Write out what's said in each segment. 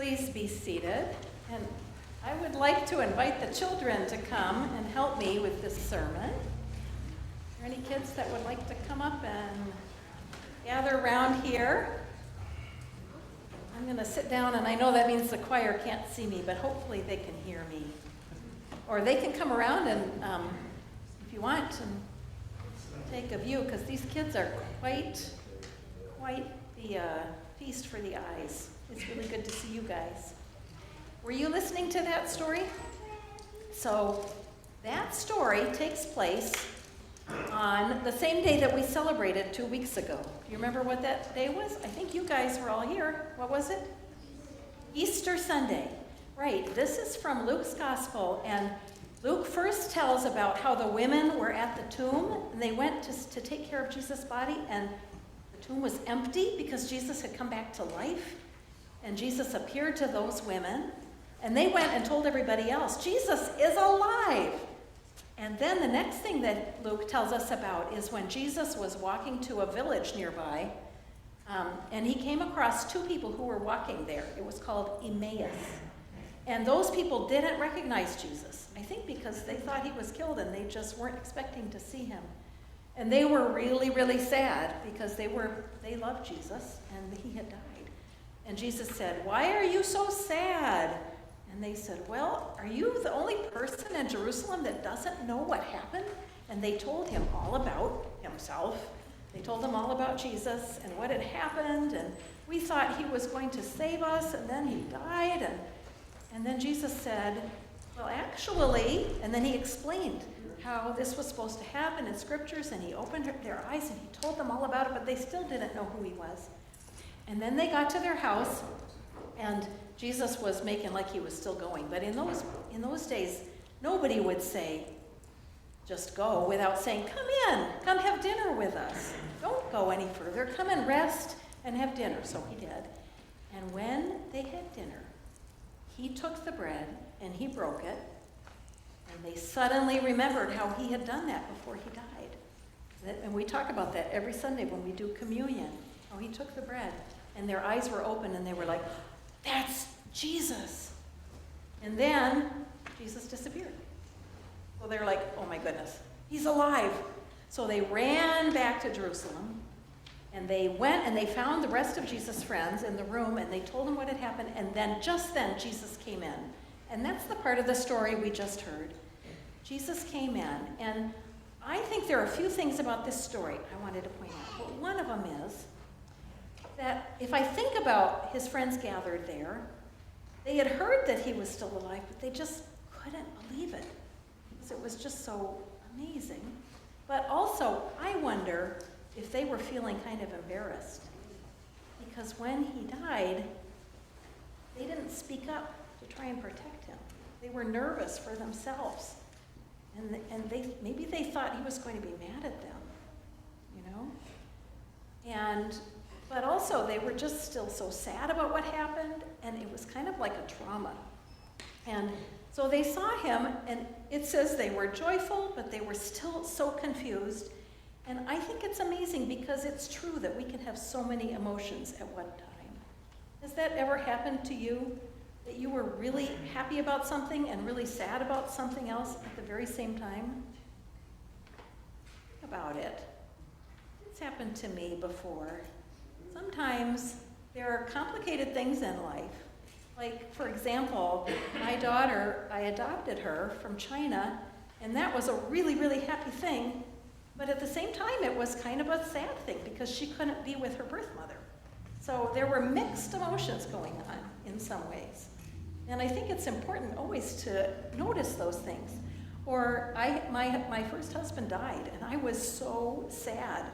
Please be seated. And I would like to invite the children to come and help me with this sermon. Are there any kids that would like to come up and gather around here? I'm going to sit down, and I know that means the choir can't see me, but hopefully they can hear me. Or they can come around and, if you want, and take a view, because these kids are quite the feast for the eyes. It's really good to see you guys. Were you listening to that story? So that story takes place on the same day that we celebrated 2 weeks ago. Do you remember what that day was? I think you guys were all here. What was it? Easter Sunday. Right. This is from Luke's Gospel, and Luke first tells about how the women were at the tomb, and they went to take care of Jesus' body, and the tomb was empty because Jesus had come back to life. And Jesus appeared to those women, and they went and told everybody else, Jesus is alive. And then the next thing that Luke tells us about is when Jesus was walking to a village nearby, and he came across two people who were walking there. It was called Emmaus. And those people didn't recognize Jesus, I think because they thought he was killed and they just weren't expecting to see him. And they were really, really sad because they loved Jesus and he had died. And Jesus said, "Why are you so sad?" And they said, "Well, are you the only person in Jerusalem that doesn't know what happened?" And they told him all about himself. They told him all about Jesus and what had happened. And we thought he was going to save us, and then he died. And then Jesus said, "Well, actually," and then he explained how this was supposed to happen in scriptures, and he opened their eyes and he told them all about it, but they still didn't know who he was. And then they got to their house, and Jesus was making like he was still going. But in those days, nobody would say, just go, without saying, come have dinner with us. Don't go any further. Come and rest and have dinner. So he did. And when they had dinner, he took the bread and he broke it, and they suddenly remembered how he had done that before he died. And we talk about that every Sunday when we do communion, how he took the bread. And their eyes were open, and they were like, "That's Jesus." And then Jesus disappeared. So they're like, "Oh my goodness, he's alive." So they ran back to Jerusalem, and they went and they found the rest of Jesus' friends in the room, and they told them what had happened. And then, just then, Jesus came in. And that's the part of the story we just heard. Jesus came in, and I think there are a few things about this story I wanted to point out. But one of them is that if I think about his friends gathered there, they had heard that he was still alive, but they just couldn't believe it because it was just so amazing. But also, I wonder if they were feeling kind of embarrassed because when he died, they didn't speak up to try and protect him. They were nervous for themselves, and maybe they thought he was going to be mad at them, you know? But also, they were just still so sad about what happened, and it was kind of like a trauma. And so they saw him, and it says they were joyful, but they were still so confused. And I think it's amazing because it's true that we can have so many emotions at one time. Has that ever happened to you? That you were really happy about something and really sad about something else at the very same time? Think about it. It's happened to me before. Sometimes there are complicated things in life. Like, for example, my daughter, I adopted her from China, and that was a really, really happy thing. But at the same time, it was kind of a sad thing because she couldn't be with her birth mother. So there were mixed emotions going on in some ways. And I think it's important always to notice those things. Or my first husband died, and I was so sad.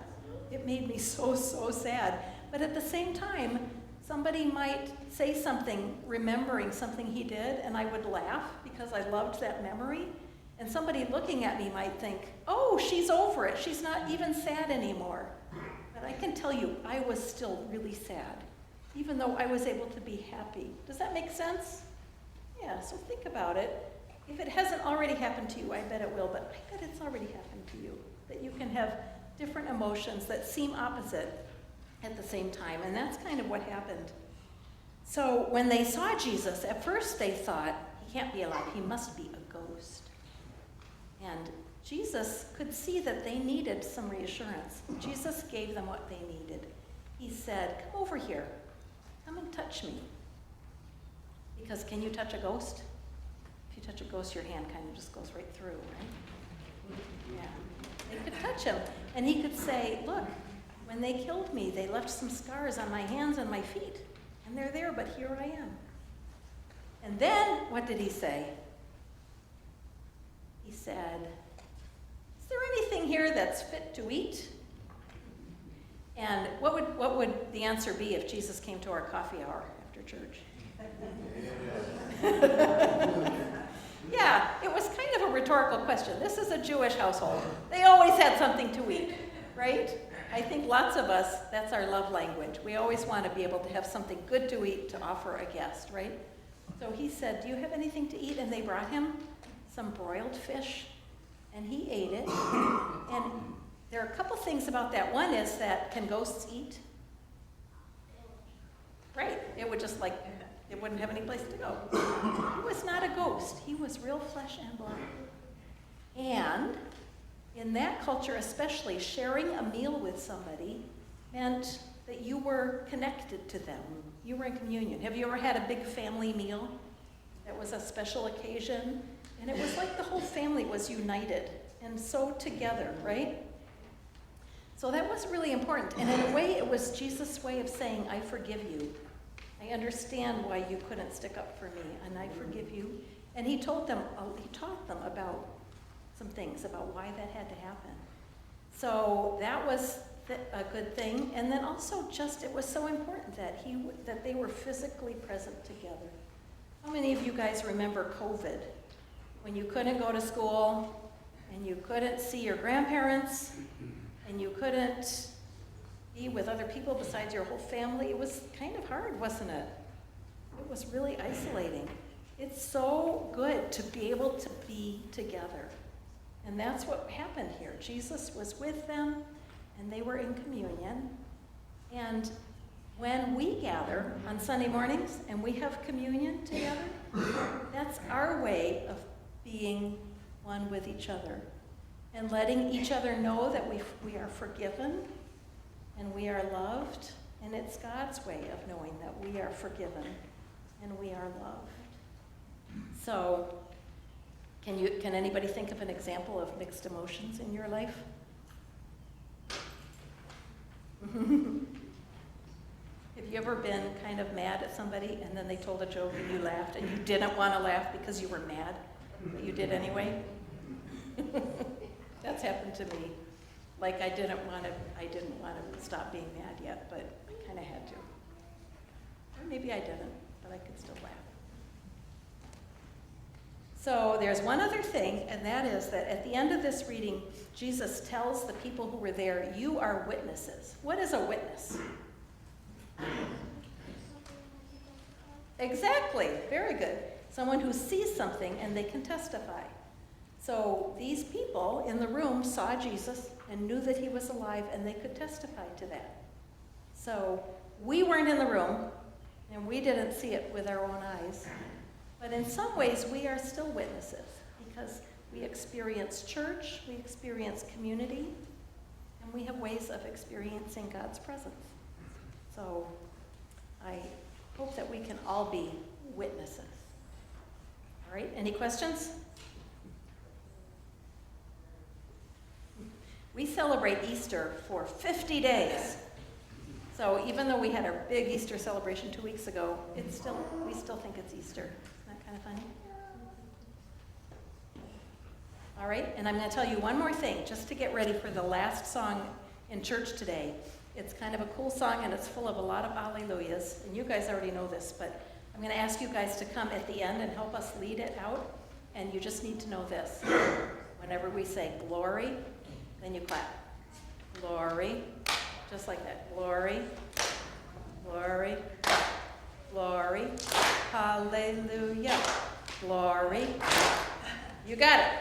It made me so, so sad. But at the same time, somebody might say something, remembering something he did, and I would laugh because I loved that memory. And somebody looking at me might think, "Oh, she's over it. She's not even sad anymore." But I can tell you, I was still really sad, even though I was able to be happy. Does that make sense? Yeah, so think about it. If it hasn't already happened to you, I bet it will, but I bet it's already happened to you, that you can have different emotions that seem opposite at the same time, and that's kind of what happened. So when they saw Jesus, at first they thought, he can't be alive, he must be a ghost. And Jesus could see that they needed some reassurance. Jesus gave them what they needed. He said, come over here, come and touch me. Because can you touch a ghost? If you touch a ghost, your hand kind of just goes right through, right? Yeah. They could touch him. And he could say, look, when they killed me, they left some scars on my hands and my feet. And they're there, but here I am. And then, what did he say? He said, is there anything here that's fit to eat? And what would the answer be if Jesus came to our coffee hour after church? Yeah, it was kind of a rhetorical question. This is a Jewish household. They always had something to eat, right? I think lots of us, that's our love language. We always want to be able to have something good to eat to offer a guest, right? So he said, do you have anything to eat? And they brought him some broiled fish, and he ate it. And there are a couple things about that. One is that, can ghosts eat? Right, it would just it wouldn't have any place to go. He was not a ghost. He was real flesh and blood. And in that culture especially, sharing a meal with somebody meant that you were connected to them. You were in communion. Have you ever had a big family meal that was a special occasion? And it was like the whole family was united and so together, right? So that was really important. And in a way, it was Jesus' way of saying, I forgive you. I understand why you couldn't stick up for me, and I forgive you. And he taught them about some things, about why that had to happen. So that was a good thing. And then also just, it was so important that they were physically present together. How many of you guys remember COVID? When you couldn't go to school, and you couldn't see your grandparents, and you couldn't be with other people besides your whole family. It was kind of hard, wasn't it? It was really isolating. It's so good to be able to be together. And that's what happened here. Jesus was with them, and they were in communion. And when we gather on Sunday mornings and we have communion together, that's our way of being one with each other and letting each other know that we are forgiven and we are loved, and it's God's way of knowing that we are forgiven and we are loved. So, can anybody think of an example of mixed emotions in your life? Have you ever been kind of mad at somebody and then they told a joke and you laughed and you didn't want to laugh because you were mad, but you did anyway? That's happened to me. Like I didn't want to stop being mad yet, but I kind of had to. Or maybe I didn't, but I could still laugh. So there's one other thing, and that is that at the end of this reading, Jesus tells the people who were there, you are witnesses. What is a witness? Exactly, very good. Someone who sees something and they can testify. So these people in the room saw Jesus and knew that he was alive, and they could testify to that. So we weren't in the room, and we didn't see it with our own eyes. But in some ways, we are still witnesses because we experience church, we experience community, and we have ways of experiencing God's presence. So I hope that we can all be witnesses. All right, any questions? We celebrate Easter for 50 days. So even though we had our big Easter celebration 2 weeks ago, we still think it's Easter. Isn't that kind of funny? All right, and I'm going to tell you one more thing, just to get ready for the last song in church today. It's kind of a cool song, and it's full of a lot of alleluias, and you guys already know this, but I'm going to ask you guys to come at the end and help us lead it out, and you just need to know this. Whenever we say glory, then you clap. Glory, just like that. Glory, glory, glory, hallelujah, glory. You got it.